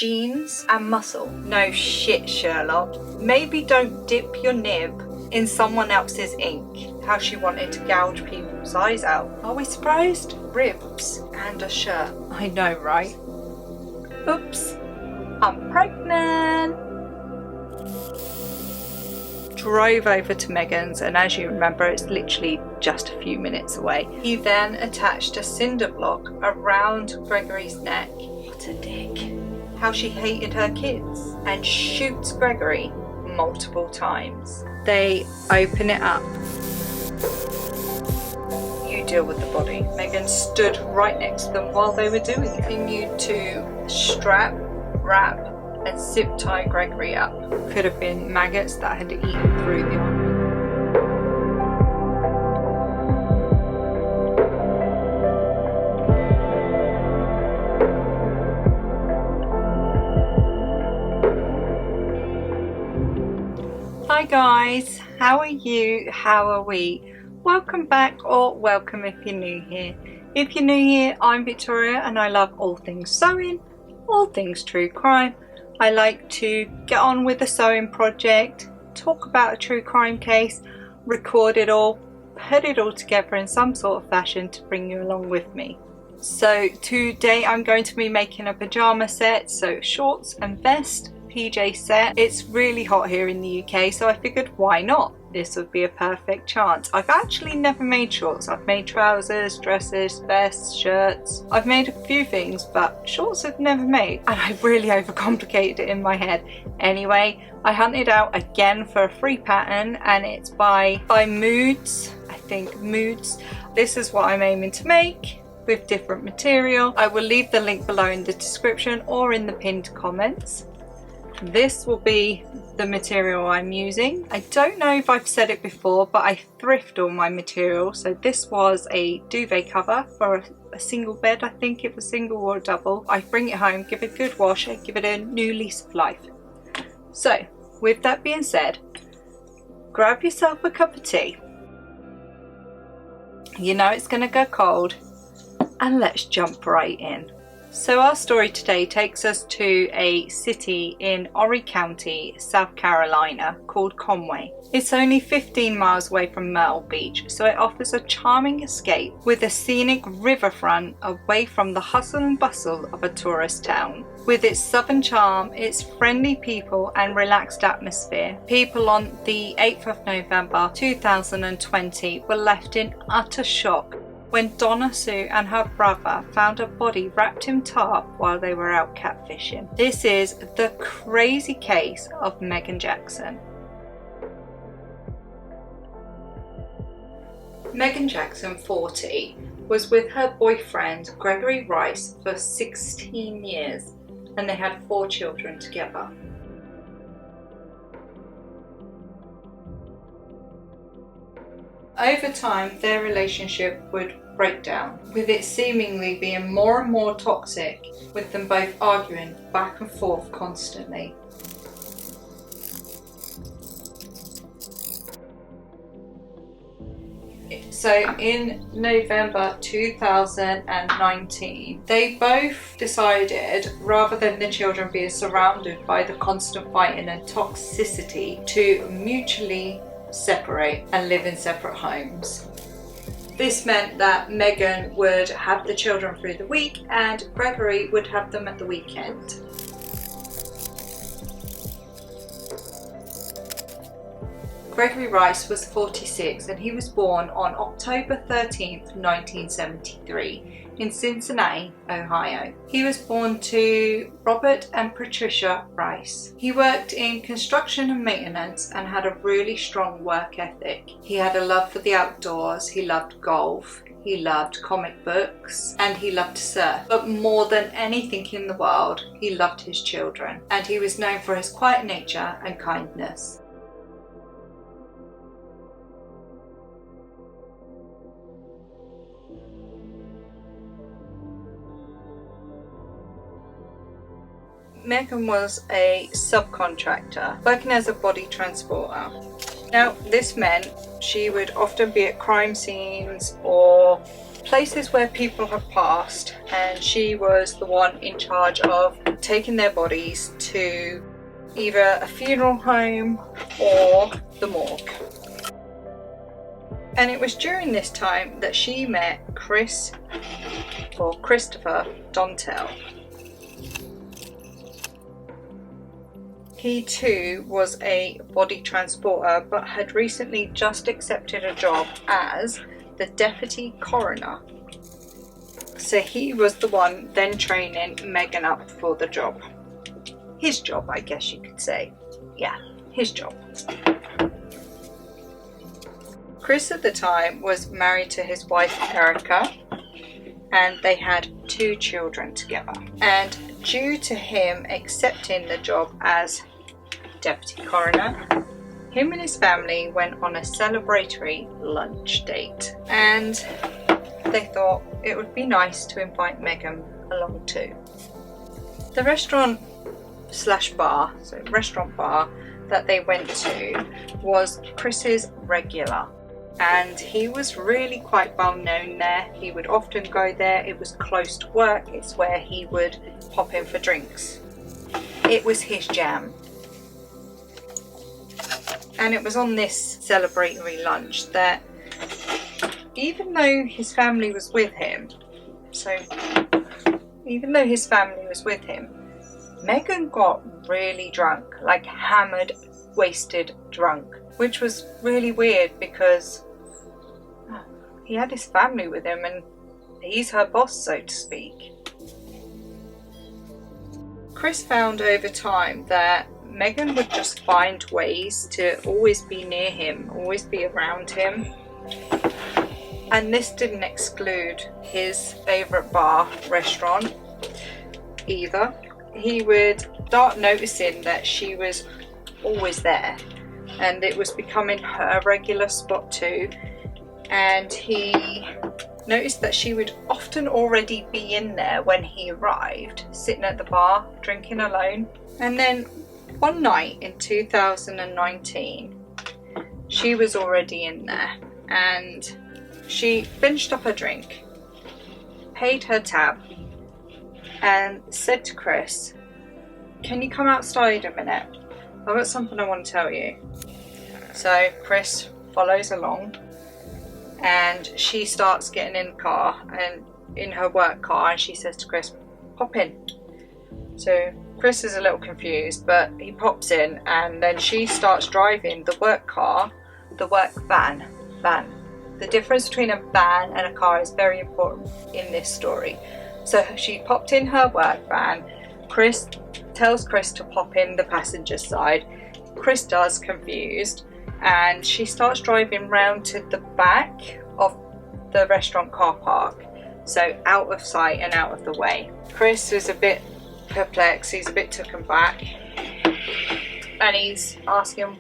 jeans and muscle. No shit, Sherlock. Maybe don't dip your nib in someone else's ink. How she wanted to gouge people's eyes out. Are we surprised? Ribs and a shirt. I know, right? Oops. I'm pregnant. Drove over to Meagan's, and as you remember, it's literally just a few minutes away. He then attached a cinder block around Gregory's neck. What a dick. How she hated her kids, and shoots Gregory multiple times. They open it up. You deal with the body. Meagan stood right next to them while they were doing it. Continued to strap, wrap and zip tie Gregory up. Could have been maggots that had eaten through the arm. Hi guys, how are you? How are we? Welcome back, or welcome if you're new here. If you're new here, I'm Victoria and I love all things sewing, all things true crime. I like to get on with a sewing project, talk about a true crime case, record it all, put it all together in some sort of fashion to bring you along with me. So today I'm going to be making a pyjama set, so shorts and vest. PJ set. It's really hot here in the UK, so I figured why not? This would be a perfect chance. I've actually never made shorts. I've made trousers, dresses, vests, shirts. I've made a few things, but shorts I've never made, and I really overcomplicated it in my head. Anyway, I hunted out again for a free pattern, and it's by Moods. I think Moods. This is what I'm aiming to make with different material. I will leave the link below in the description or in the pinned comments. This will be the material I'm using. I don't know if I've said it before, but I thrift all my material. So this was a duvet cover for a single bed. I think it was single or a double. I bring it home, give it a good wash, and give it a new lease of life. So with that being said, grab yourself a cup of tea. You know it's gonna go cold, and let's jump right in. So our story today takes us to a city in Horry County, South Carolina called Conway. It's only 15 miles away from Myrtle Beach, so it offers a charming escape with a scenic riverfront away from the hustle and bustle of a tourist town. With its southern charm, its friendly people and relaxed atmosphere, people on the 8th of November 2020 were left in utter shock when Donna Sue and her brother found a body wrapped in tarp while they were out catfishing. This is the crazy case of Meagan Jackson. Meagan Jackson, 40, was with her boyfriend Gregory Rice for 16 years, and they had 4 children together. Over time, their relationship would break down, with it seemingly being more and more toxic, with them both arguing back and forth constantly. So in November 2019, they both decided, rather than the children being surrounded by the constant fighting and toxicity, to mutually separate and live in separate homes. This meant that Meagan would have the children through the week and Gregory would have them at the weekend. Gregory Rice was 46 and he was born on October 13th, 1973 in Cincinnati, Ohio. He was born to Robert and Patricia Rice. He worked in construction and maintenance and had a really strong work ethic. He had a love for the outdoors, he loved golf, he loved comic books, and he loved to surf. But more than anything in the world, he loved his children, and he was known for his quiet nature and kindness. Meagan was a subcontractor working as a body transporter. Now, this meant she would often be at crime scenes or places where people have passed, and she was the one in charge of taking their bodies to either a funeral home or the morgue. And it was during this time that she met Christopher Dontel. He too was a body transporter, but had recently just accepted a job as the deputy coroner. So he was the one then training Meagan up for the job. His job, I guess you could say. Yeah, his job. Chris at the time was married to his wife Erica, and they had 2 children together. And due to him accepting the job as deputy coroner, him and his family went on a celebratory lunch date, and they thought it would be nice to invite Meagan along too. The restaurant bar that they went to was Chris's regular, and he was really quite well known there. He would often go there. It was close to work. It's where he would pop in for drinks. It was his jam. And it was on this celebratory lunch that, even though his family was with him, Meagan got really drunk, like hammered, wasted drunk, which was really weird because he had his family with him and he's her boss, so to speak. Chris found over time that Meagan would just find ways to always be near him, always be around him. And this didn't exclude his favourite restaurant either. He would start noticing that she was always there, and it was becoming her regular spot too. And he noticed that she would often already be in there when he arrived, sitting at the bar, drinking alone. And then one night in 2019, she was already in there, and she finished up her drink, paid her tab, and said to Chris, "Can you come outside a minute? I've got something I want to tell you." So Chris follows along, and she starts getting in the car, and in her work car, and she says to Chris, "Pop in." So Chris is a little confused, but he pops in, and then she starts driving the work van. The difference between a van and a car is very important in this story. So she popped in her work van. Chris tells Chris to pop in the passenger side. Chris does, confused, and she starts driving round to the back of the restaurant car park, so out of sight and out of the way. Chris was a bit perplexed, he's a bit taken back, and he's asking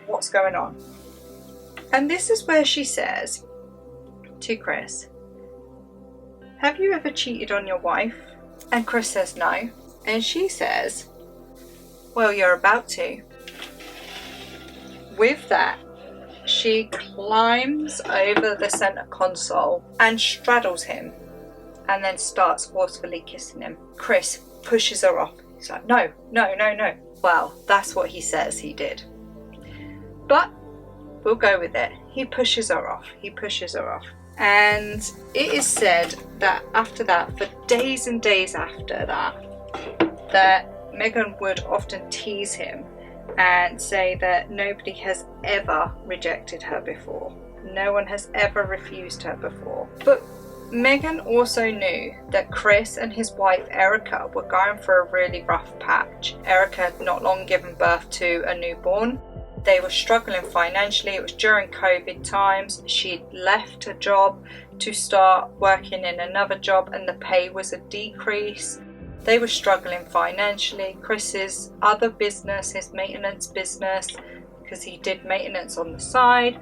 what's going on. And this is where she says to Chris, "Have you ever cheated on your wife?" And Chris says no. And she says, "Well, you're about to." With that, she climbs over the center console and straddles him, and then starts forcefully kissing him. Chris pushes her off. He's like, no. Well, that's what he says he did. But we'll go with it. He pushes her off. And it is said that after that, for days and days after that Meagan would often tease him and say that nobody has ever rejected her before. No one has ever refused her before. But Meagan also knew that Chris and his wife Erica were going for a really rough patch. Erica had not long given birth to a newborn. They were struggling financially. It was during COVID times. She'd left a job to start working in another job, and the pay was a decrease. They were struggling financially. Chris's other business, his maintenance business, because he did maintenance on the side,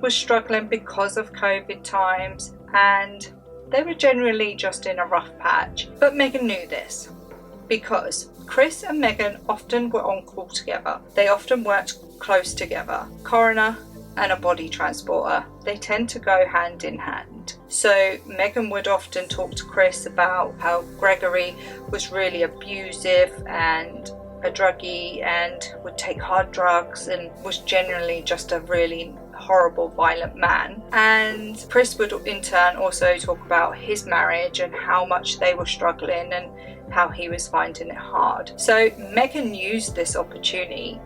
was struggling because of COVID times, and they were generally just in a rough patch. But Meagan knew this, because Chris and Meagan often were on call together. They often worked close together. Coroner and a body transporter. They tend to go hand in hand. So Meagan would often talk to Chris about how Gregory was really abusive and a druggie and would take hard drugs and was generally just a really horrible, violent man. And Chris would in turn also talk about his marriage and how much they were struggling and how he was finding it hard. So Meagan used this opportunity.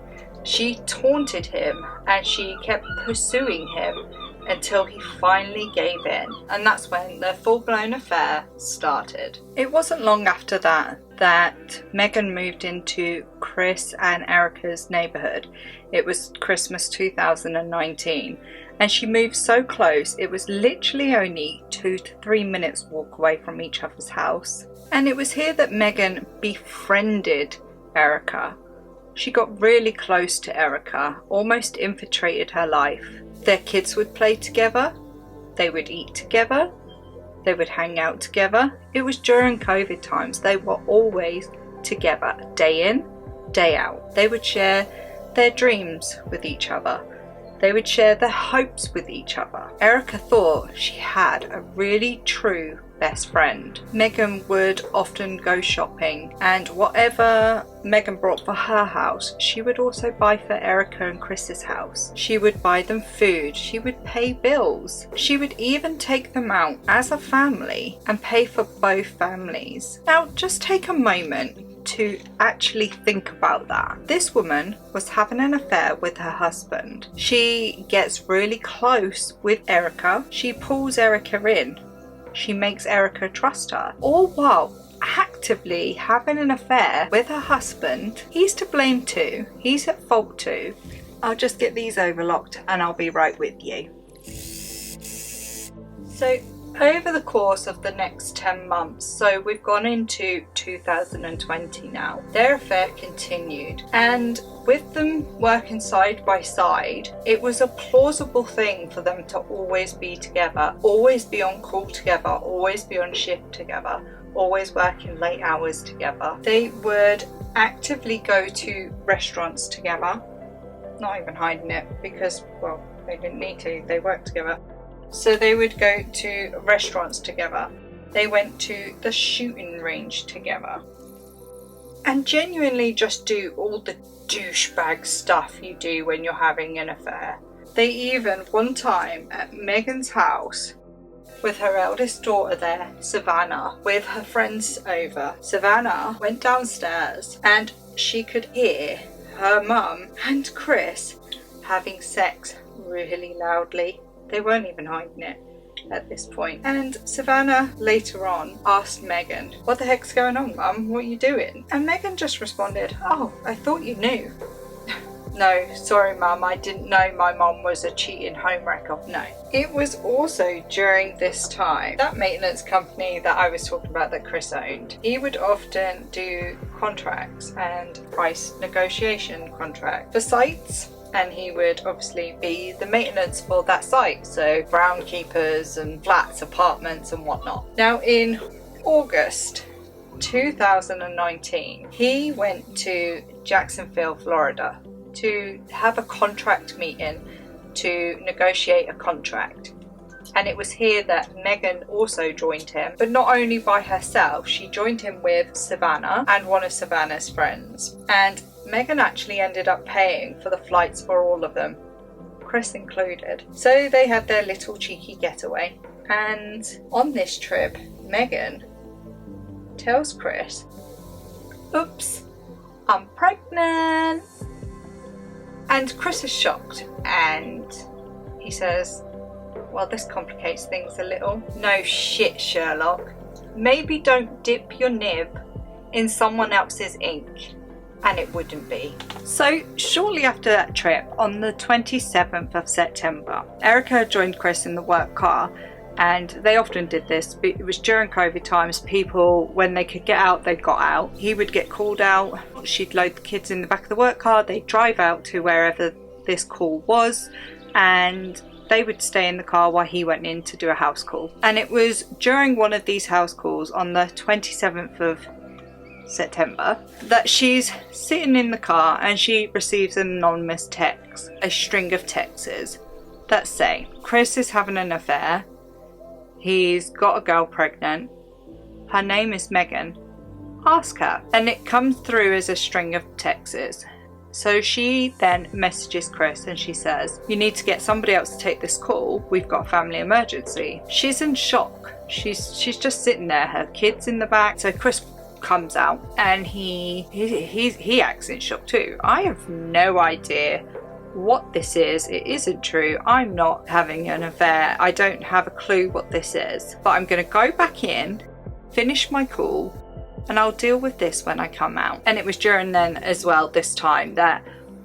She taunted him and she kept pursuing him until he finally gave in, and that's when the full-blown affair started. It wasn't long after that Meagan moved into Chris and Erica's neighborhood. It was Christmas 2019, and she moved so close it was literally only 2 to 3 minutes walk away from each other's house. And it was here that Meagan befriended Erica. She got really close to Erica, almost infiltrated her life. Their kids would play together, they would eat together, they would hang out together. It was during COVID times. They were always together, day in, day out. They would share their dreams with each other. They would share their hopes with each other. Erica thought she had a really true best friend. Meagan would often go shopping, and whatever Meagan brought for her house, she would also buy for Erica and Chris's house. She would buy them food, she would pay bills, she would even take them out as a family and pay for both families. Now just take a moment to actually think about that. This woman was having an affair with her husband. She gets really close with Erica, she pulls Erica in, she makes Erica trust her, all while actively having an affair with her husband. He's to blame too, he's at fault too. I'll just get these overlocked and I'll be right with you. So over the course of the next 10 months, so we've gone into 2020 now, their affair continued, and with them working side by side, it was a plausible thing for them to always be together, always be on call together, always be on shift together, always working late hours together. They would actively go to restaurants together, not even hiding it because, well, they didn't need to, they worked together. So they would go to restaurants together. They went to the shooting range together. And genuinely just do all the douchebag stuff you do when you're having an affair. They even, one time at Meagan's house, with her eldest daughter there, Savannah, with her friends over, Savannah went downstairs and she could hear her mum and Chris having sex really loudly. They weren't even hiding it at this point. And Savannah later on asked Meagan, "What the heck's going on, Mum? What are you doing?" And Meagan just responded, "Oh, I thought you knew." "No, sorry Mum, I didn't know my mom was a cheating homewrecker." No. It was also during this time, that maintenance company that I was talking about that Chris owned, he would often do contracts and price negotiation contracts for sites. And he would obviously be the maintenance for that site, so groundkeepers and flats, apartments and whatnot. Now in August 2019, he went to Jacksonville, Florida to have a contract meeting to negotiate a contract. And it was here that Meagan also joined him, but not only by herself, she joined him with Savannah and one of Savannah's friends. And Meagan actually ended up paying for the flights for all of them, Chris included. So they had their little cheeky getaway. And on this trip, Meagan tells Chris, "Oops, I'm pregnant." And Chris is shocked and he says, "Well, this complicates things a little." "No shit, Sherlock. Maybe don't dip your nib in someone else's ink." And it wouldn't be. So shortly after that trip, on the 27th of September, Erica joined Chris in the work car, and they often did this. It was during COVID times. People, when they could get out, they got out. He would get called out, she'd load the kids in the back of the work car, they'd drive out to wherever this call was, and they would stay in the car while he went in to do a house call. And it was during one of these house calls on the 27th of September that she's sitting in the car and she receives an anonymous text, a string of texts let's say Chris is having an affair. He's got a girl pregnant. Her name is Meagan. Ask her. And it comes through as a string of texts. So she then messages Chris and she says, you need to get somebody else to take this call. We've got a family emergency. She's in shock. She's just sitting there. Her kid's in the back. So Chris comes out and he acts in shock too. I have no idea what this is. It isn't true. I'm not having an affair. I don't have a clue what this is. But I'm going to go back in, finish my call, and I'll deal with this when I come out. And it was during then as well, this time, that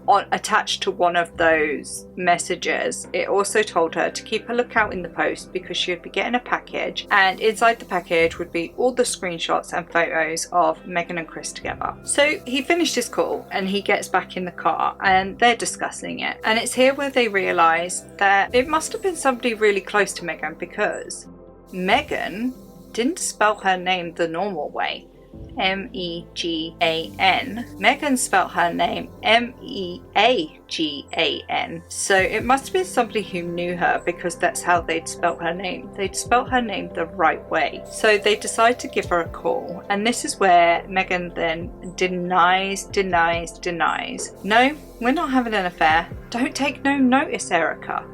attached to one of those messages, it also told her to keep a lookout in the post because she would be getting a package, and inside the package would be all the screenshots and photos of Meagan and Chris together. So he finished his call and he gets back in the car and they're discussing it. And it's here where they realise that it must have been somebody really close to Meagan, because Meagan didn't spell her name the normal way. Megan. Meagan spelt her name Meagan. So it must have been somebody who knew her, because that's how they'd spelt her name. They'd spelt her name the right way. So they decide to give her a call. And this is where Meagan then denies. No, we're not having an affair. Don't take no notice, Erica.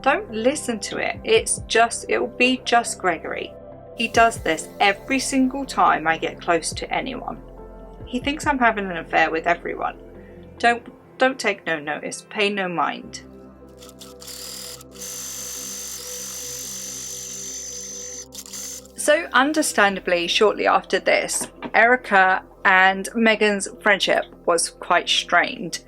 Don't listen to it. It'll be just Gregory. He does this every single time I get close to anyone. He thinks I'm having an affair with everyone. Don't take no notice. Pay no mind. So understandably, shortly after this, Erica and Meagan's friendship was quite strained.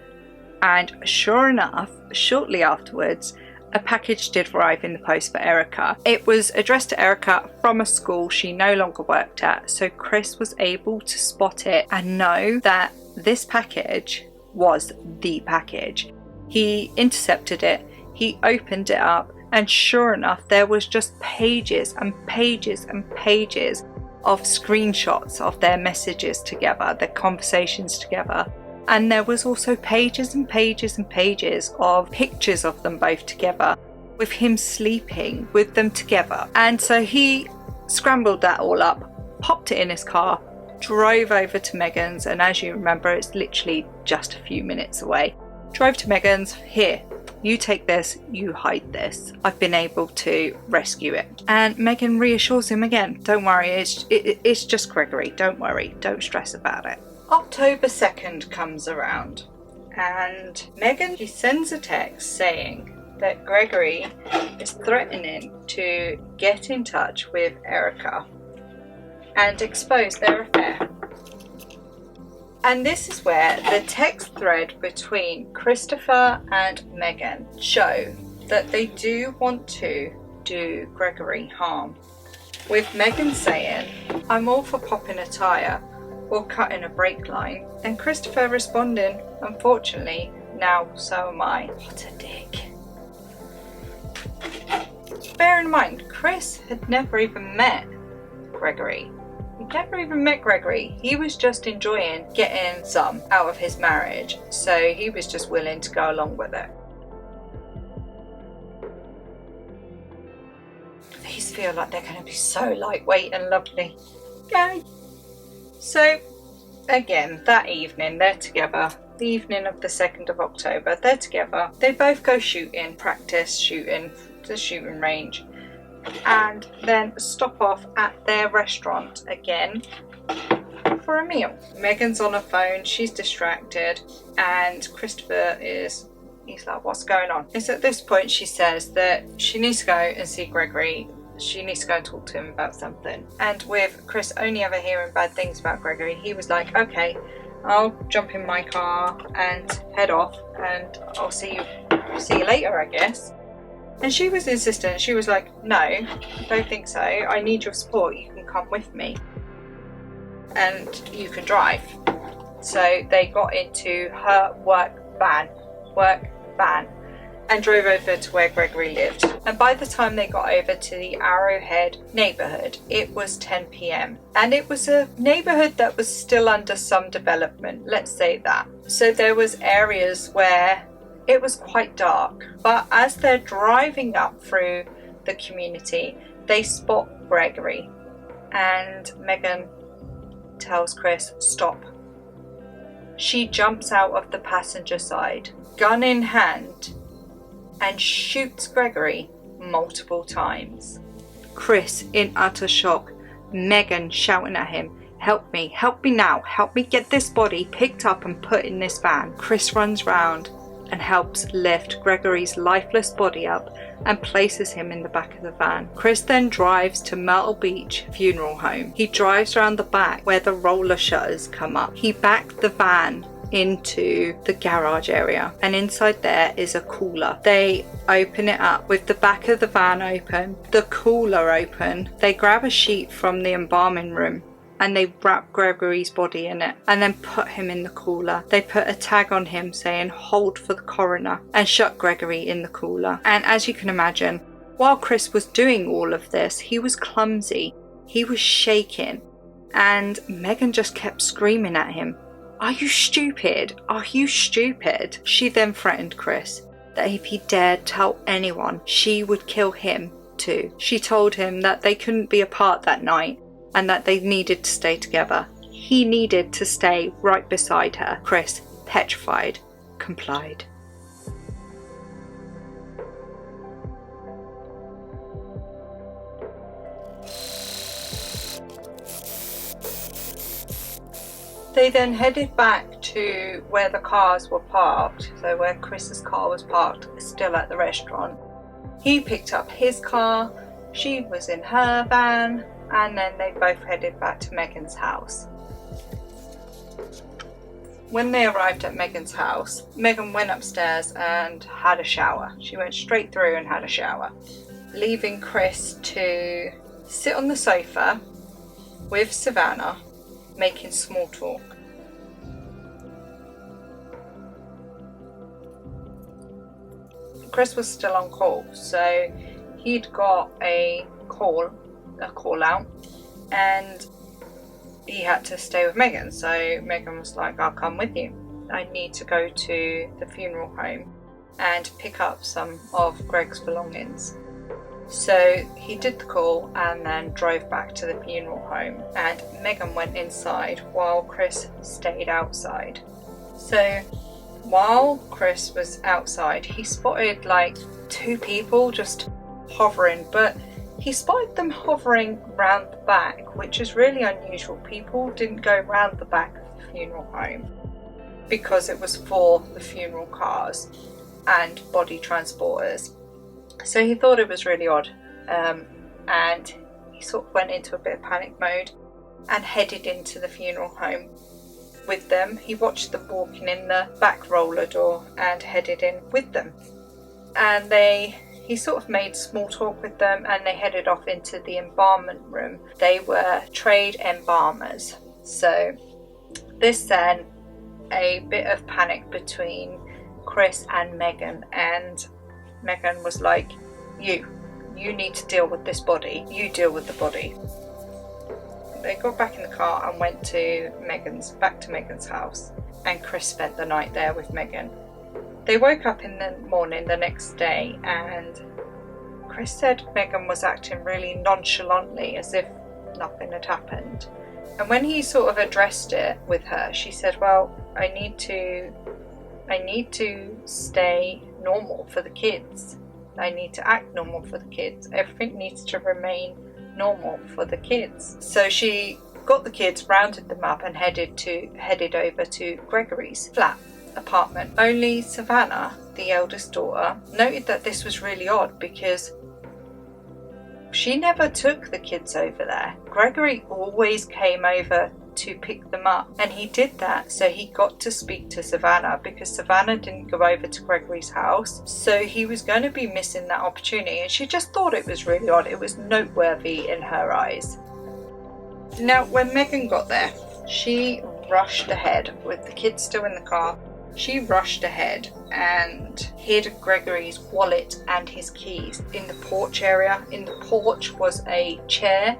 And sure enough, shortly afterwards, a package did arrive in the post for Erica. It was addressed to Erica from a school she no longer worked at, so Chris was able to spot it and know that this package was the package. He intercepted it, he opened it up, and sure enough, there was just pages and pages and pages of screenshots of their messages together, their conversations together. And there was also pages and pages and pages of pictures of them both together, with him sleeping with them together. And so he scrambled that all up, popped it in his car, drove over to Meagan's, and as you remember, it's literally just a few minutes away. Drove to Meagan's. Here, you take this, you hide this. I've been able to rescue it. And Meagan reassures him again, don't worry, it's just Gregory, don't worry, don't stress about it. October 2nd comes around and Meagan, she sends a text saying that Gregory is threatening to get in touch with Erica and expose their affair. And this is where the text thread between Christopher and Meagan show that they do want to do Gregory harm. With Meagan saying, I'm all for popping a tyre or cutting a brake line, and Christopher responding, unfortunately, now so am I. What a dick. Bear in mind, Chris had never even met Gregory. He'd never even met Gregory. He was just enjoying getting some out of his marriage, so he was just willing to go along with it. These feel like they're going to be so lightweight and lovely. Yay! So, again, that evening, they're together. The evening of the 2nd of October, they're together. They both go shooting, practice shooting, to the shooting range, and then stop off at their restaurant again for a meal. Meagan's on her phone, she's distracted, and Christopher he's like, what's going on? It's at this point she says that she needs to go and see Gregory. She needs to go and talk to him about something. And with Chris only ever hearing bad things about Gregory, he was like, okay, I'll jump in my car and head off, and I'll see you later, I guess. And she was insistent. She was like, no, I don't think so. I need your support. You can come with me and you can drive. So they got into her work van, and drove over to where Gregory lived. And by the time they got over to the Arrowhead neighbourhood, it was 10 p.m. And it was a neighbourhood that was still under some development, let's say that. So there was areas where It was quite dark, but as they're driving up through the community, they spot Gregory, and Meagan tells Chris, stop. She jumps out of the passenger side, gun in hand, and shoots Gregory multiple times. Chris in utter shock, Meagan shouting at him, help me now, help me get this body picked up and put in this van. Chris runs round and helps lift Gregory's lifeless body up and places him in the back of the van. Chris then drives to Myrtle Beach Funeral Home. He drives around the back where the roller shutters come up. He backed the van into the garage area, and inside there is a cooler. They open it up with the back of the van open, the cooler open. They grab a sheet from the embalming room and they wrap Gregory's body in it and then put him in the cooler. They put a tag on him saying hold for the coroner and shut Gregory in the cooler. And as you can imagine, while Chris was doing all of this, he was clumsy, he was shaking, and Meagan just kept screaming at him, are you stupid? Are you stupid? She then threatened Chris that if he dared tell anyone, she would kill him too. She told him that they couldn't be apart that night and that they needed to stay together. He needed to stay right beside her. Chris, petrified, complied. They then headed back to where the cars were parked, so where Chris's car was parked, still at the restaurant. He picked up his car, she was in her van, and then they both headed back to Meagan's house. When they arrived at Meagan's house, Meagan went upstairs and had a shower. She went straight through and had a shower, leaving Chris to sit on the sofa with Savannah, making small talk. Chris was still on call, so he'd got a call out, and he had to stay with Meagan. So Meagan was like, I'll come with you. I need to go to the funeral home and pick up some of Greg's belongings. So he did the call and then drove back to the funeral home, and Meagan went inside while Chris stayed outside. So while Chris was outside, he spotted like two people just hovering, but he spotted them hovering round the back, which is really unusual. People didn't go round the back of the funeral home because it was for the funeral cars and body transporters. So he thought it was really odd, and he sort of went into a bit of panic mode and headed into the funeral home with them. He watched them walking in the back roller door and headed in with them. And he sort of made small talk with them, and they headed off into the embalmment room. They were trade embalmers. So this sent a bit of panic between Chris and Meagan, and Meagan was like, you need to deal with this body. You deal with the body. They got back in the car and went to back to Meagan's house, and Chris spent the night there with Meagan. They woke up in the morning the next day, and Chris said Meagan was acting really nonchalantly, as if nothing had happened. And when he sort of addressed it with her, she said, well, I need to stay normal for the kids. I need to act normal for the kids. Everything needs to remain normal for the kids. So she got the kids, rounded them up, and headed over to Gregory's flat apartment. Only Savannah, the eldest daughter, noted that this was really odd because she never took the kids over there. Gregory always came over to pick them up, and he did that so he got to speak to Savannah, because Savannah didn't go over to Gregory's house, so he was going to be missing that opportunity, and she just thought it was really odd. It was noteworthy in her eyes. Now when Meagan got there, she rushed ahead with the kids still in the car. She rushed ahead and hid Gregory's wallet and his keys in the porch area. In the porch was a chair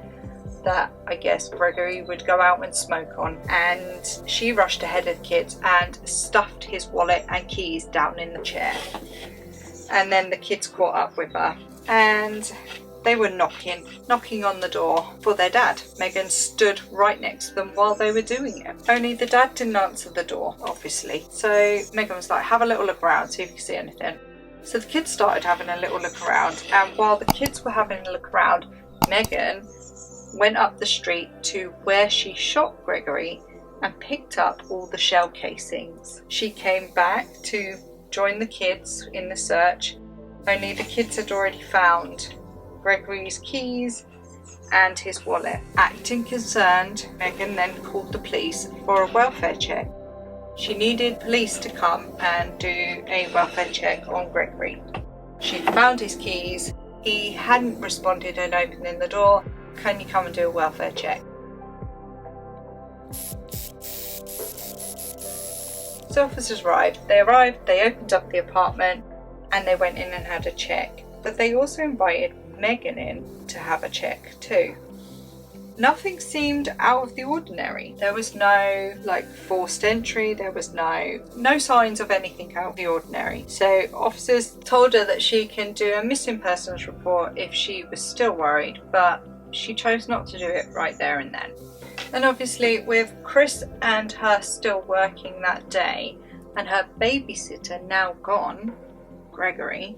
that I guess Gregory would go out and smoke on, and she rushed ahead of the kids and stuffed his wallet and keys down in the chair. And then the kids caught up with her, and they were knocking on the door for their dad. Meagan stood right next to them while they were doing it. Only the dad didn't answer the door, obviously. So Meagan was like, have a little look around, see if you can see anything. So the kids started having a little look around, and while the kids were having a look around, Meagan went up the street to where she shot Gregory and picked up all the shell casings. She came back to join the kids in the search, only the kids had already found Gregory's keys and his wallet. Acting concerned, Meagan then called the police for a welfare check. She needed police to come and do a welfare check on Gregory. She found his keys. He hadn't responded in opening the door. Can you come and do a welfare check? So officers arrived. They opened up the apartment and they went in and had a check. But they also invited Meagan in to have a check too. Nothing seemed out of the ordinary. There was no forced entry, there was no signs of anything out of the ordinary. So officers told her that she can do a missing persons report if she was still worried, but she chose not to do it right there and then. And obviously with Chris and her still working that day and her babysitter now gone, Gregory,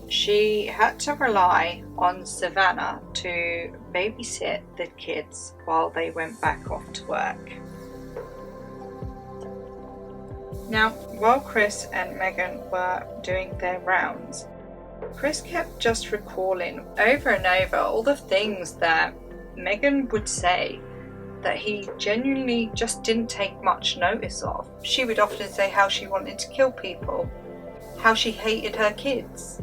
she had to rely on Savannah to babysit the kids while they went back off to work. Now, while Chris and Meagan were doing their rounds, Chris kept just recalling over and over all the things that Meagan would say that he genuinely just didn't take much notice of. She would often say how she wanted to kill people, how she hated her kids,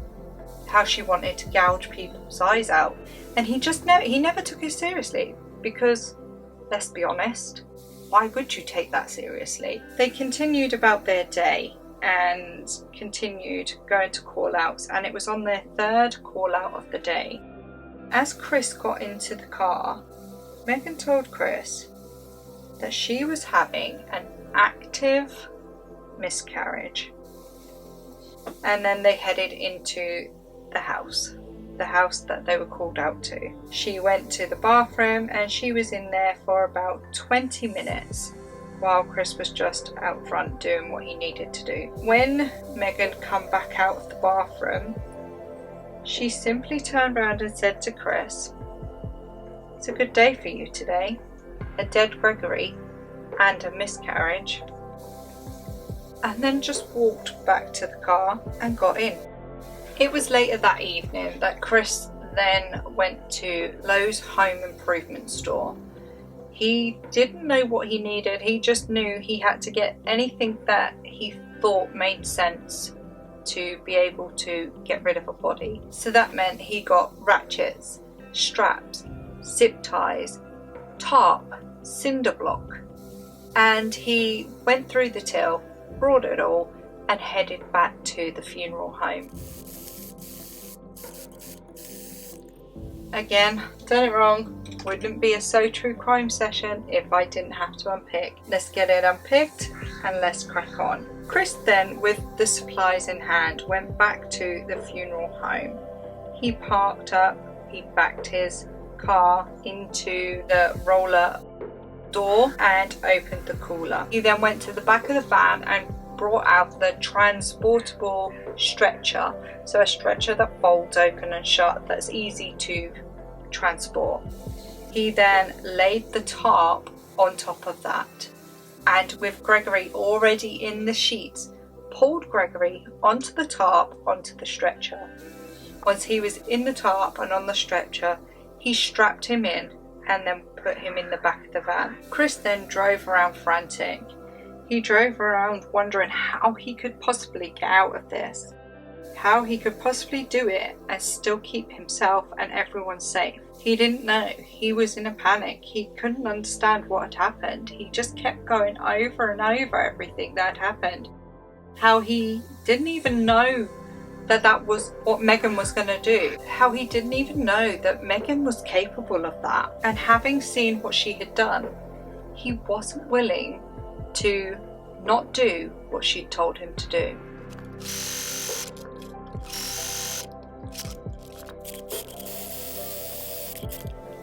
how she wanted to gouge people's eyes out, and he never took it seriously, because let's be honest, why would you take that seriously? They continued about their day and continued going to call outs, and it was on their third call out of the day. As Chris got into the car, Meagan told Chris that she was having an active miscarriage, and then they headed into the house that they were called out to. She went to the bathroom and she was in there for about 20 minutes while Chris was just out front doing what he needed to do. When Meagan come back out of the bathroom, she simply turned around and said to Chris, "It's a good day for you today. A dead Gregory and a miscarriage." And then just walked back to the car and got in. It was later that evening that Chris then went to Lowe's home improvement store. He didn't know what he needed, he just knew he had to get anything that he thought made sense to be able to get rid of a body. So that meant he got ratchets, straps, zip ties, tarp, cinder block, and he went through the till, brought it all, and headed back to the funeral home. Again, done it wrong. Wouldn't be a So True crime session if I didn't have to unpick. Let's get it unpicked and let's crack on. Chris then, with the supplies in hand, went back to the funeral home. He parked up, he backed his car into the roller door and opened the cooler. He then went to the back of the van and brought out the transportable stretcher, so a stretcher that folds open and shut, that's easy to transport. He then laid the tarp on top of that, and with Gregory already in the sheets, pulled Gregory onto the tarp, onto the stretcher. Once he was in the tarp and on the stretcher, he strapped him in and then put him in the back of the van. Chris then drove around frantic. He drove around wondering how he could possibly get out of this, how he could possibly do it and still keep himself and everyone safe. He didn't know. He was in a panic. He couldn't understand what had happened. He just kept going over and over everything that had happened. How he didn't even know that that was what Meagan was going to do, how he didn't even know that Meagan was capable of that. And having seen what she had done, he wasn't willing to not do what she told him to do.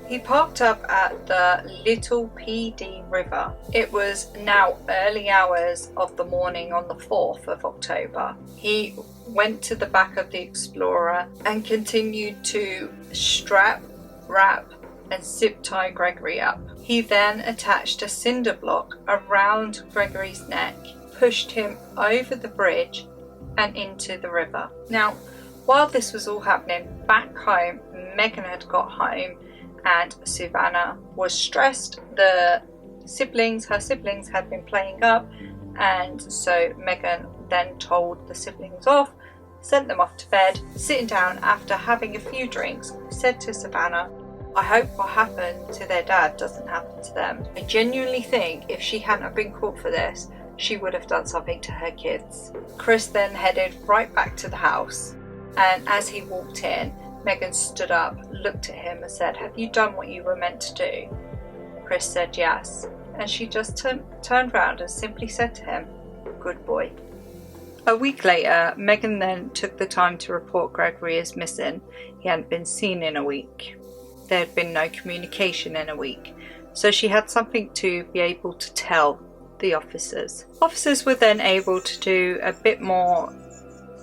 He parked up at the Little PD River. It was now early hours of the morning on the 4th of October. He went to the back of the Explorer and continued to strap, wrap and zip tie Gregory up. He then attached a cinder block around Gregory's neck, pushed him over the bridge and into the river. Now, while this was all happening, back home, Meagan had got home and Savannah was stressed. Her siblings had been playing up, and so Meagan then told the siblings off, sent them off to bed. Sitting down after having a few drinks, said to Savannah, I hope what happened to their dad doesn't happen to them. I genuinely think if she hadn't been caught for this, she would have done something to her kids. Chris then headed right back to the house, and as he walked in, Meagan stood up, looked at him and said, have you done what you were meant to do? Chris said yes, and she just turned around and simply said to him, good boy. A week later, Meagan then took the time to report Gregory as missing. He hadn't been seen in a week. There had been no communication in a week, so she had something to be able to tell the officers. Officers were then able to do a bit more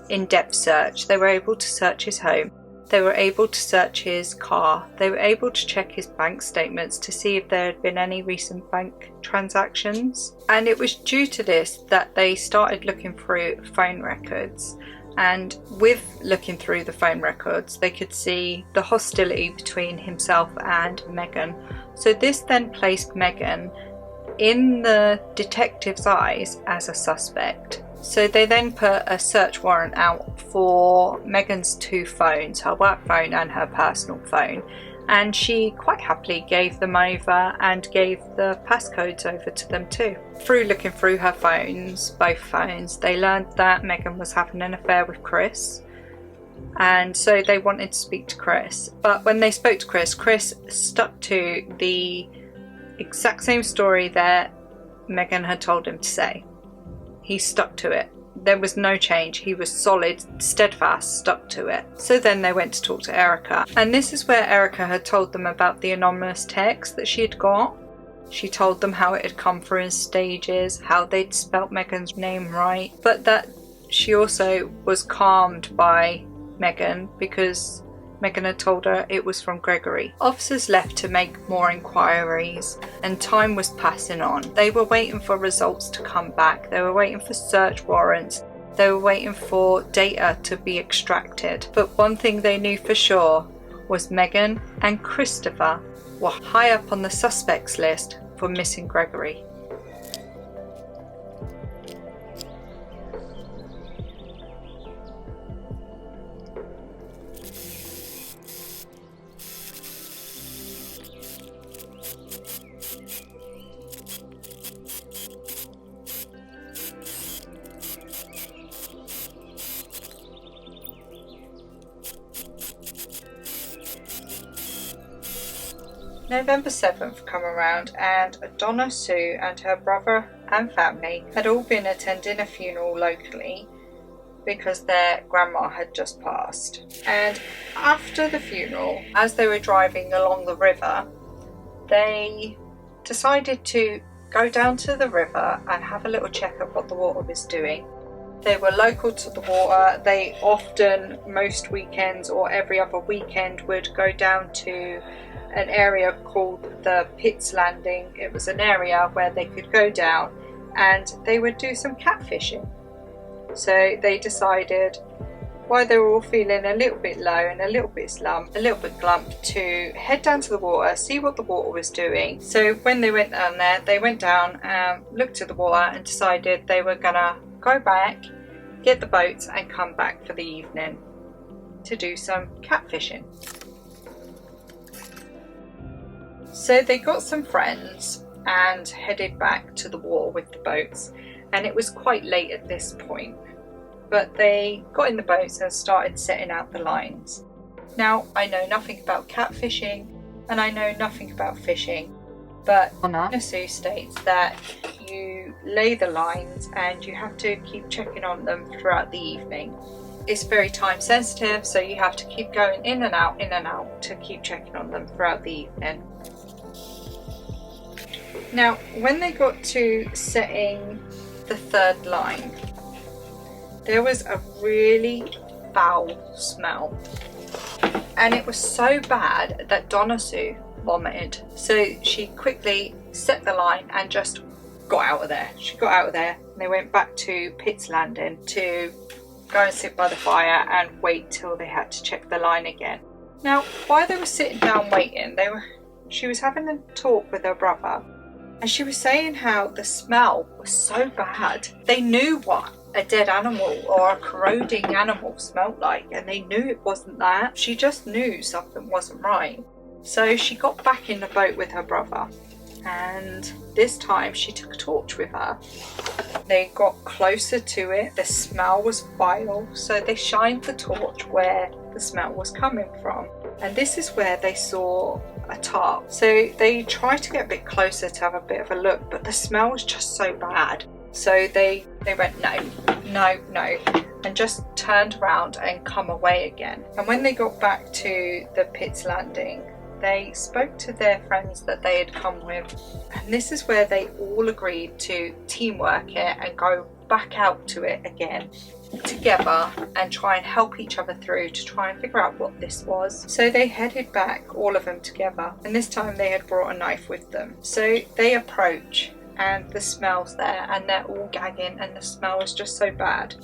in-depth search. They were able to search his home. They were able to search his car. They were able to check his bank statements to see if there had been any recent bank transactions. And it was due to this that they started looking through phone records. And with looking through the phone records, they could see the hostility between himself and Meagan. So this then placed Meagan in the detective's eyes as a suspect. So they then put a search warrant out for Meagan's two phones, her work phone and her personal phone, and she quite happily gave them over and gave the passcodes over to them too. Through looking through her phones, both phones, they learned that Meagan was having an affair with Chris, and so they wanted to speak to Chris. But when they spoke to Chris, Chris stuck to the exact same story that Meagan had told him to say. He stuck to it. There was no change. He was solid, steadfast, stuck to it. So then they went to talk to Erica. And this is where Erica had told them about the anonymous text that she had got. She told them how it had come through in stages, how they'd spelt Meagan's name right, but that she also was calmed by Meagan because Meagan had told her it was from Gregory. Officers left to make more inquiries and time was passing on. They were waiting for results to come back. They were waiting for search warrants. They were waiting for data to be extracted. But one thing they knew for sure was Meagan and Christopher were high up on the suspects list for missing Gregory. November 7th come around and Donna Sue and her brother and family had all been attending a funeral locally because their grandma had just passed. And after the funeral, as they were driving along the river, they decided to go down to the river and have a little check of what the water was doing. They were local to the water. They often, most weekends or every other weekend, would go down to an area called the Pitts Landing. It was an area where they could go down and they would do some catfishing. So they decided, while they were all feeling a little bit low and a little bit glumped, to head down to the water, see what the water was doing. So when they went down there, they went down, looked at the water and decided they were gonna go back, get the boats and come back for the evening to do some catfishing. So they got some friends and headed back to the water with the boats, and it was quite late at this point. but they got in the boats and started setting out the lines. Now, I know nothing about catfishing and I know nothing about fishing, but Donna Sue states that you lay the lines and you have to keep checking on them throughout the evening. It's very time sensitive, so you have to keep going in and out to keep checking on them throughout the evening. Now, when they got to setting the third line, there was a really foul smell, and it was so bad that Donna Sue vomited. So she quickly set the line and just got out of there. She got out of there and they went back to Pitt's Landing to go and sit by the fire and wait till they had to check the line again. Now, while they were sitting down waiting, she was having a talk with her brother, and she was saying how the smell was so bad. They knew what a dead animal or a corroding animal smelled like, and they knew it wasn't that. She just knew something wasn't right. So she got back in the boat with her brother, and this time she took a torch with her. They got closer to it. The smell was vile, so they shined the torch where the smell was coming from, and this is where they saw a tarp. So they tried to get a bit closer to have a bit of a look, but the smell was just so bad. So they went no, and just turned around and come away again. And when they got back to the Pitt's Landing, they spoke to their friends that they had come with, and this is where they all agreed to teamwork it and go back out to it again together and try and help each other through to try and figure out what this was. So they headed back, all of them together, and this time they had brought a knife with them. So they approach and the smell's there and they're all gagging and the smell is just so bad.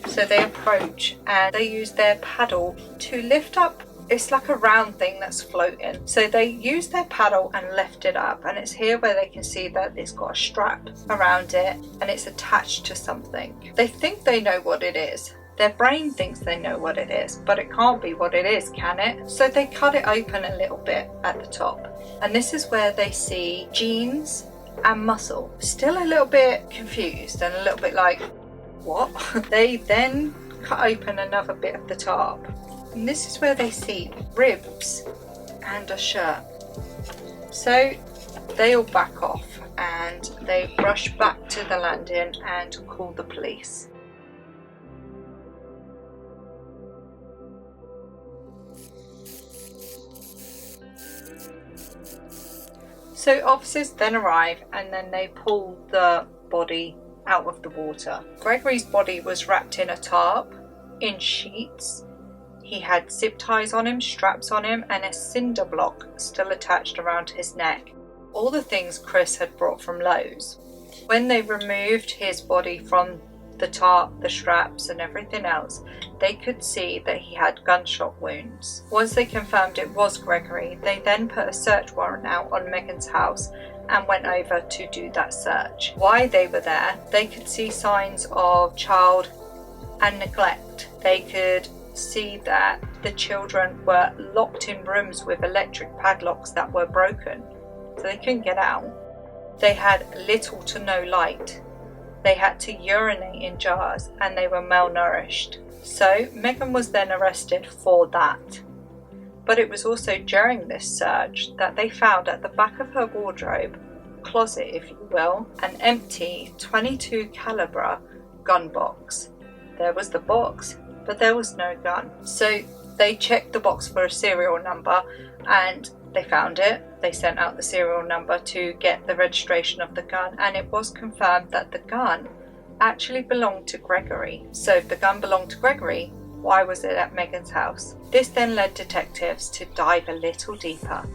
So they approach and they use their paddle to lift up. It's like a round thing that's floating. So they use their paddle and lift it up, and it's here where they can see that it's got a strap around it and it's attached to something. They think they know what it is. Their brain thinks they know what it is, but it can't be what it is, can it? So they cut it open a little bit at the top, and this is where they see jeans and muscle. Still a little bit confused and a little bit like, what? They then cut open another bit of the tarp, and this is where they see ribs and a shirt. So they all back off and they rush back to the landing and call the police. So officers then arrive and then they pull the body out of the water. Gregory's body was wrapped in a tarp, in sheets. He had zip ties on him, straps on him, and a cinder block still attached around his neck. All the things Chris had brought from Lowe's. When they removed his body from the tarp, the straps and everything else, they could see that he had gunshot wounds. Once they confirmed it was Gregory, they then put a search warrant out on Meagan's house and went over to do that search. While they were there, they could see signs of child and neglect. They could see that the children were locked in rooms with electric padlocks that were broken, so they couldn't get out. They had little to no light. They had to urinate in jars and they were malnourished. So Meagan was then arrested for that. But it was also during this search that they found at the back of her wardrobe, closet if you will, an empty .22 caliber gun box. There was the box, but there was no gun. So they checked the box for a serial number and they found it. They sent out the serial number to get the registration of the gun, and it was confirmed that the gun actually belonged to Gregory. So if the gun belonged to Gregory, why was it at Meagan's house? This then led detectives to dive a little deeper.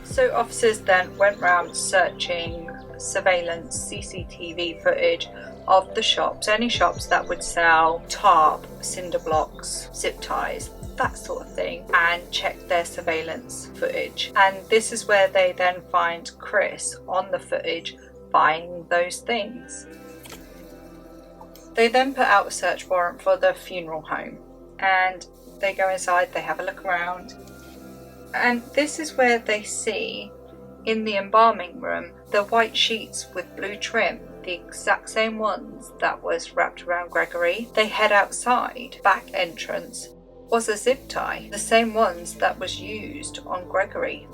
So officers then went round searching surveillance CCTV footage of the shops, any shops that would sell tarp, cinder blocks, zip ties, that sort of thing, and checked their surveillance footage. And this is where they then find Chris on the footage buying those things. They then put out a search warrant for the funeral home, and they go inside, they have a look around, and this is where they see in the embalming room the white sheets with blue trim, the exact same ones that was wrapped around Gregory. They head outside. Back entrance was a zip tie, the same ones that was used on Gregory.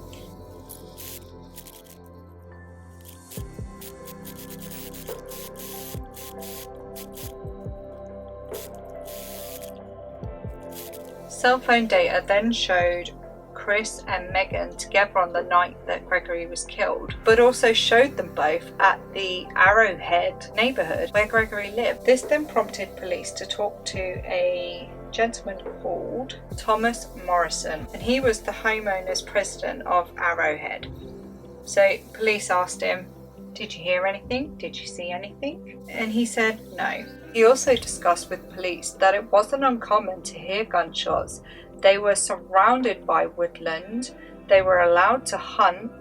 Cell phone data then showed Chris and Meagan together on the night that Gregory was killed, but also showed them both at the Arrowhead neighbourhood where Gregory lived. This then prompted police to talk to a gentleman called Thomas Morrison, and he was the homeowner's president of Arrowhead. So police asked him, "Did you hear anything? Did you see anything?" And he said no. He also discussed with police that it wasn't uncommon to hear gunshots. They were surrounded by woodland. They were allowed to hunt.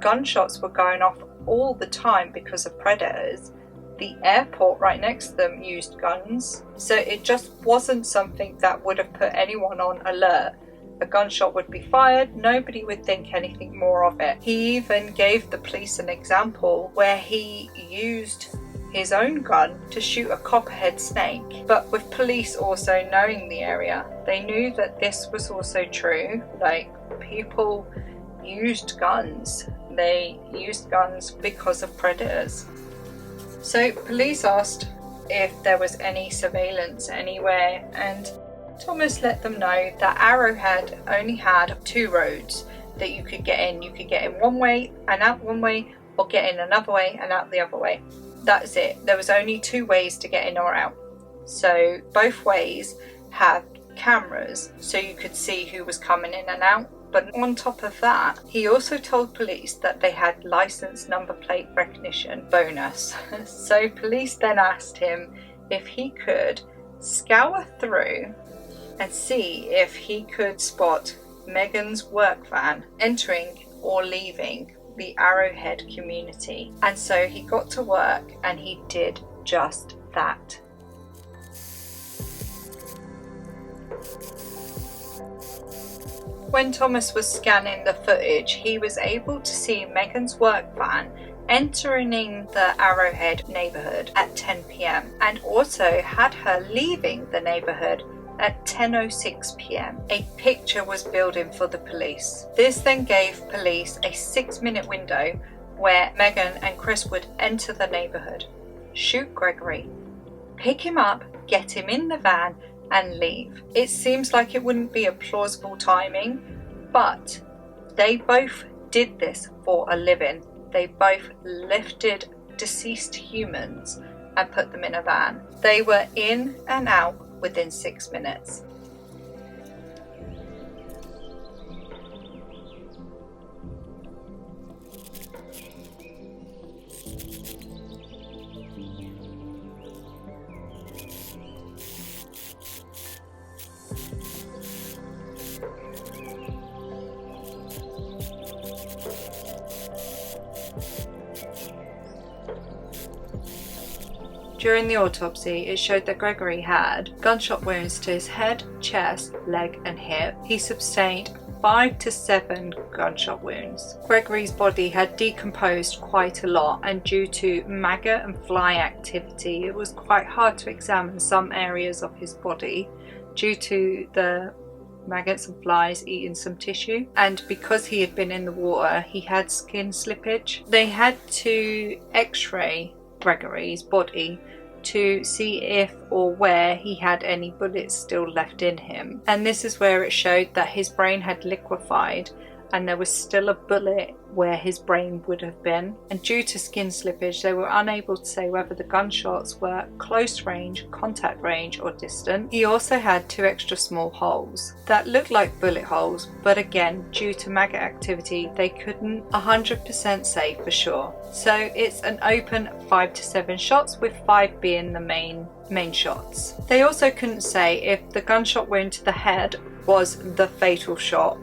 Gunshots were going off all the time because of predators. The airport right next to them used guns. So it just wasn't something that would have put anyone on alert. A gunshot would be fired, nobody would think anything more of it. He even gave the police an example where he used his own gun to shoot a copperhead snake. But with police also knowing the area, they knew that this was also true. Like, people used guns. They used guns because of predators. So police asked if there was any surveillance anywhere, and Thomas let them know that Arrowhead only had 2 roads that you could get in. You could get in one way and out one way, or get in another way and out the other way. That's it. There was only 2 ways to get in or out. So both ways had cameras so you could see who was coming in and out. But on top of that, he also told police that they had license number plate recognition bonus. So police then asked him if he could scour through and see if he could spot Meagan's work van entering or leaving the Arrowhead community. And so he got to work and he did just that. When Thomas was scanning the footage, he was able to see Meagan's work van entering the Arrowhead neighbourhood at 10 p.m. and also had her leaving the neighbourhood at 10:06 p.m. A picture was building for the police. This then gave police a 6-minute window where Meagan and Chris would enter the neighbourhood, shoot Gregory, pick him up, get him in the van and leave. It seems like it wouldn't be a plausible timing, but they both did this for a living. They both lifted deceased humans and put them in a van. They were in and out within 6 minutes. During the autopsy, it showed that Gregory had gunshot wounds to his head, chest, leg and hip. He sustained 5 to 7 gunshot wounds. Gregory's body had decomposed quite a lot, and due to maggot and fly activity, it was quite hard to examine some areas of his body due to the maggots and flies eating some tissue, and because he had been in the water, he had skin slippage. They had to x-ray Gregory's body to see if or where he had any bullets still left in him, and this is where it showed that his brain had liquefied and there was still a bullet where his brain would have been, and due to skin slippage they were unable to say whether the gunshots were close range, contact range or distant. He also had 2 extra small holes that looked like bullet holes, but again due to maggot activity they couldn't 100% say for sure. So it's an open 5 to 7 shots, with 5 being the main shots. They also couldn't say if the gunshot wound to the head was the fatal shot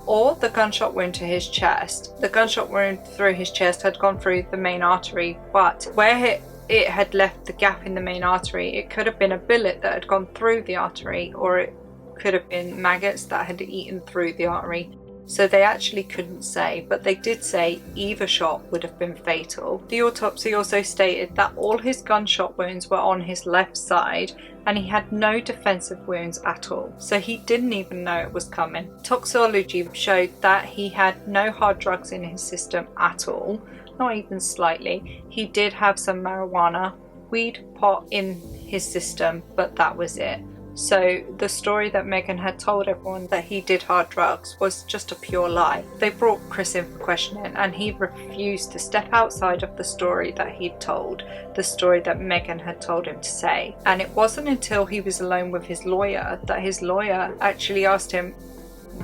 or the gunshot wound to his chest. The gunshot wound through his chest had gone through the main artery, but where it had left the gap in the main artery, it could have been a bullet that had gone through the artery, or it could have been maggots that had eaten through the artery. So they actually couldn't say, but they did say either shot would have been fatal. The autopsy also stated that all his gunshot wounds were on his left side and he had no defensive wounds at all, so he didn't even know it was coming. Toxicology showed that he had no hard drugs in his system at all, not even slightly. He did have some marijuana, weed, pot in his system, but that was it. So the story that Meagan had told everyone that he did hard drugs was just a pure lie. They brought Chris in for questioning and he refused to step outside of the story that he'd told, the story that Meagan had told him to say. And it wasn't until he was alone with his lawyer that his lawyer actually asked him,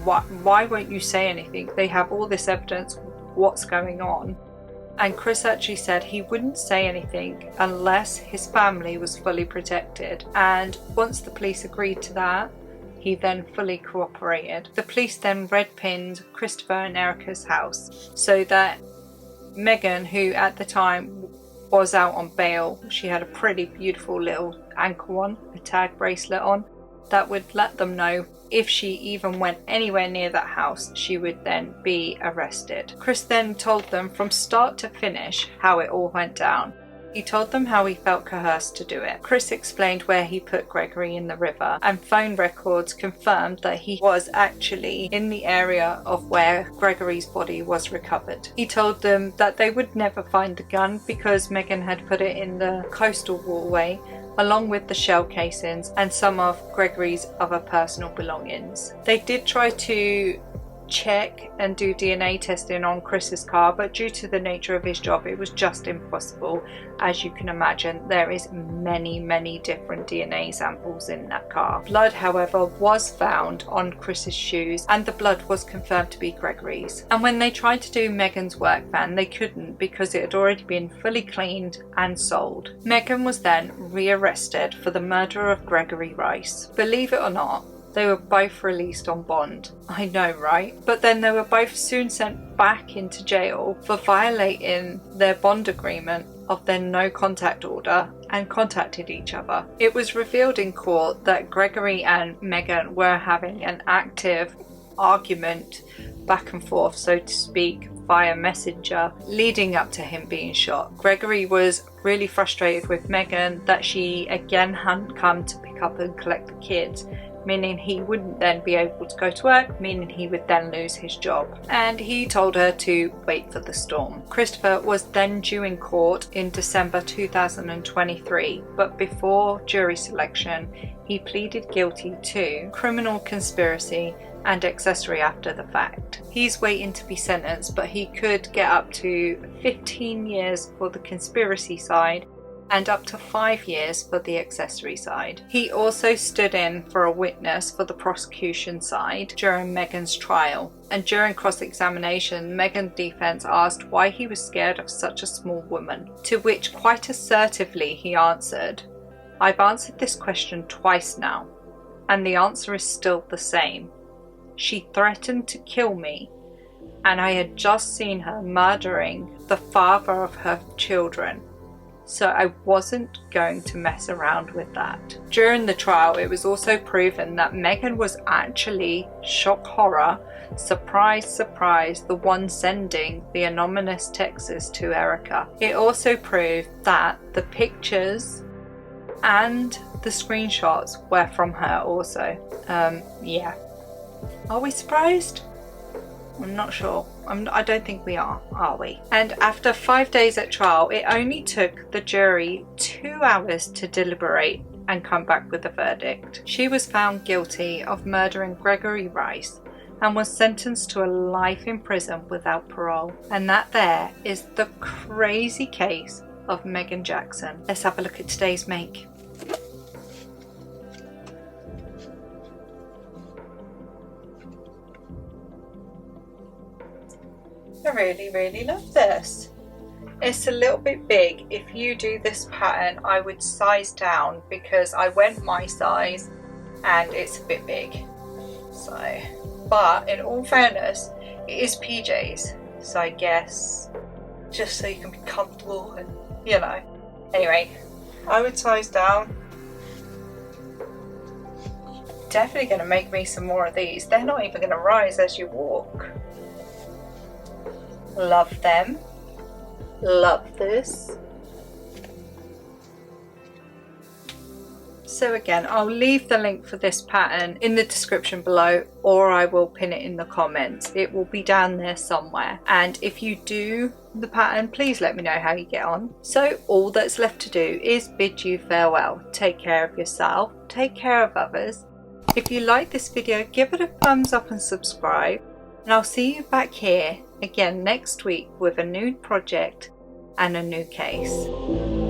why won't you say anything? They have all this evidence, what's going on? And Chris actually said he wouldn't say anything unless his family was fully protected. And once the police agreed to that, he then fully cooperated. The police then red-pinned Christopher and Erica's house so that Meagan, who at the time was out on bail, she had a pretty beautiful little ankle on, a tag bracelet on, that would let them know if she even went anywhere near that house, she would then be arrested. Chris then told them from start to finish how it all went down. He told them how he felt coerced to do it. Chris explained where he put Gregory in the river, and phone records confirmed that he was actually in the area of where Gregory's body was recovered. He told them that they would never find the gun because Meagan had put it in the coastal waterway along with the shell casings and some of Gregory's other personal belongings. They did try to check and do DNA testing on Chris's car, but due to the nature of his job it was just impossible. As you can imagine, there is many different DNA samples in that car. Blood, however, was found on Chris's shoes and the blood was confirmed to be Gregory's. And when they tried to do Meagan's work van, they couldn't because it had already been fully cleaned and sold. Meagan was then rearrested for the murder of Gregory Rice. Believe it or not, they were both released on bond. I know, right? But then they were both soon sent back into jail for violating their bond agreement of their no contact order and contacted each other. It was revealed in court that Gregory and Meagan were having an active argument back and forth, so to speak, via messenger leading up to him being shot. Gregory was really frustrated with Meagan that she again hadn't come to pick up and collect the kids, meaning he wouldn't then be able to go to work, meaning he would then lose his job. And he told her to wait for the storm. Christopher was then due in court in December 2023, but before jury selection, he pleaded guilty to criminal conspiracy and accessory after the fact. He's waiting to be sentenced, but he could get up to 15 years for the conspiracy side and up to 5 years for the accessory side. He also stood in for a witness for the prosecution side during Meagan's trial, and during cross-examination, Meagan's defense asked why he was scared of such a small woman, to which quite assertively he answered, "I've answered this question twice now, and the answer is still the same. She threatened to kill me, and I had just seen her murdering the father of her children. So I wasn't going to mess around with that." During the trial, it was also proven that Meagan was actually, shock horror, surprise surprise, the one sending the anonymous texts to Erica. It also proved that the pictures and the screenshots were from her also. Yeah. Are we surprised? I'm not sure. I don't think we are we? And after 5 days at trial, it only took the jury 2 hours to deliberate and come back with a verdict. She was found guilty of murdering Gregory Rice and was sentenced to a life in prison without parole. And that there is the crazy case of Meagan Jackson. Let's have a look at today's make. I really love this. It's a little bit big. If you do this pattern, I would size down because I went my size and it's a bit big. So, but in all fairness, it is PJs, so I guess just so you can be comfortable and, you know. Anyway, I would size down definitely going to make me some more of these. They're not even going to rise as you walk. Love them. Love this. So again, I'll leave the link for this pattern in the description below, or I will pin it in the comments. It will be down there somewhere. And if you do the pattern, please let me know how you get on. So all that's left to do is bid you farewell. Take care of yourself, take care of others. If you like this video, give it a thumbs up and subscribe. And I'll see you back here again next week with a new project and a new case.